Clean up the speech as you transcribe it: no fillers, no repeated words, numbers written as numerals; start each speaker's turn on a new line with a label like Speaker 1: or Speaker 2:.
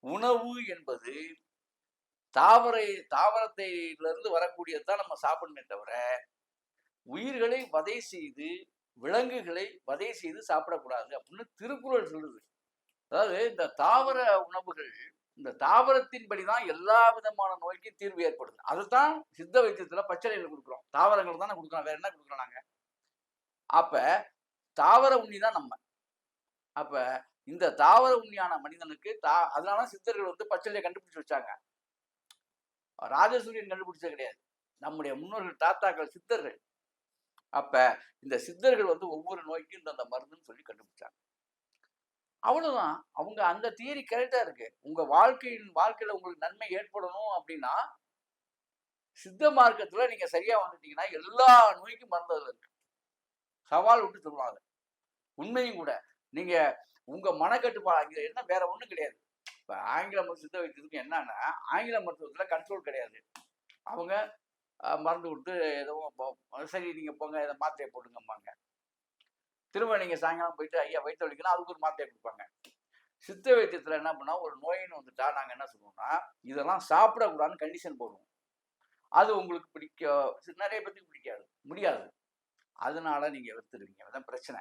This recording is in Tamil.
Speaker 1: உணவு என்பது தாவர தாவரத்திலிருந்து வரக்கூடியது தான் நம்ம சாப்பிடணுமே தவிர, உயிர்களை வதை செய்து, விலங்குகளை வதை செய்து சாப்பிடக்கூடாது அப்படின்னு திருக்குறள் சொல்லுது. அதாவது இந்த தாவர உணவுகள், இந்த தாவரத்தின்படி தான் எல்லா விதமான நோய்க்கும் தீர்வு ஏற்படுது. அதுதான் சித்த வைத்தியத்துல பச்சிலையில குடுக்குறோம். தாவரங்கள் தானே குடுக்குறோம். வேற என்ன குடுக்குறோம் நாங்க? அப்ப தாவர உண்ணி தான் நம்ம. அப்ப இந்த தாவர உண்ணியான மனிதனுக்கு அதனால தான் சித்தர்கள் வந்து பச்சிலைய கண்டுபிடிச்சு வச்சாங்க. ராஜசூரியன் கண்டுபிடிச்சது கிடையாது. நம்முடைய முன்னோர்கள் தாத்தாக்கள் சித்தர்கள். அப்ப இந்த சித்தர்கள் வந்து ஒவ்வொரு நோய்க்கும் இந்தந்த மருந்துன்னு சொல்லி கண்டுபிடிச்சாங்க. அவ்வளவுதான். அவங்க அந்த தியரி கரெக்ட்டா இருக்கு. உங்க வாழ்க்கையில உங்களுக்கு நன்மை ஏற்படணும் அப்படின்னா, சித்த மார்க்கத்துல நீங்க சரியா வந்துட்டீங்கன்னா, எல்லா நோய்க்கும் மருந்து அதுல இருக்கு. சவால் விட்டு சொல்லுவாங்க. உண்மையும் கூட. நீங்க உங்க மனக்கட்டுப்பாடு அங்க என்ன வேற ஒண்ணும் கிடையாது. இப்ப ஆங்கில மருத்துவ சித்த வைத்தியத்துக்கு என்னன்னா, ஆங்கில மருத்துவத்துல கண்ட்ரோல் கிடையாது. அவங்க மருந்து குடுத்து ஏதோ சரி நீங்க போங்க இத மாத்திரைய போடுங்கம்பாங்க. திரும்ப நீங்க சாயங்காலம் போயிட்டு ஐயா வயித்து வலிக்குதுன்னா அதுக்கு ஒரு மாத்திரைய குடுப்பாங்க. சித்த வைத்தியத்துல என்ன பண்ணா, ஒரு நோயின்னு வந்துட்டா நாங்க என்ன சொல்லுவோம்னா, இதெல்லாம் சாப்பிடக்கூடாதுன்னு கண்டிஷன் போடுவோம். அது உங்களுக்கு நெறைய பேத்துக்கு பிடிக்காது. முடியாது. அதனால நீங்க வெறுத்துருவீங்க. அதான் பிரச்சனை.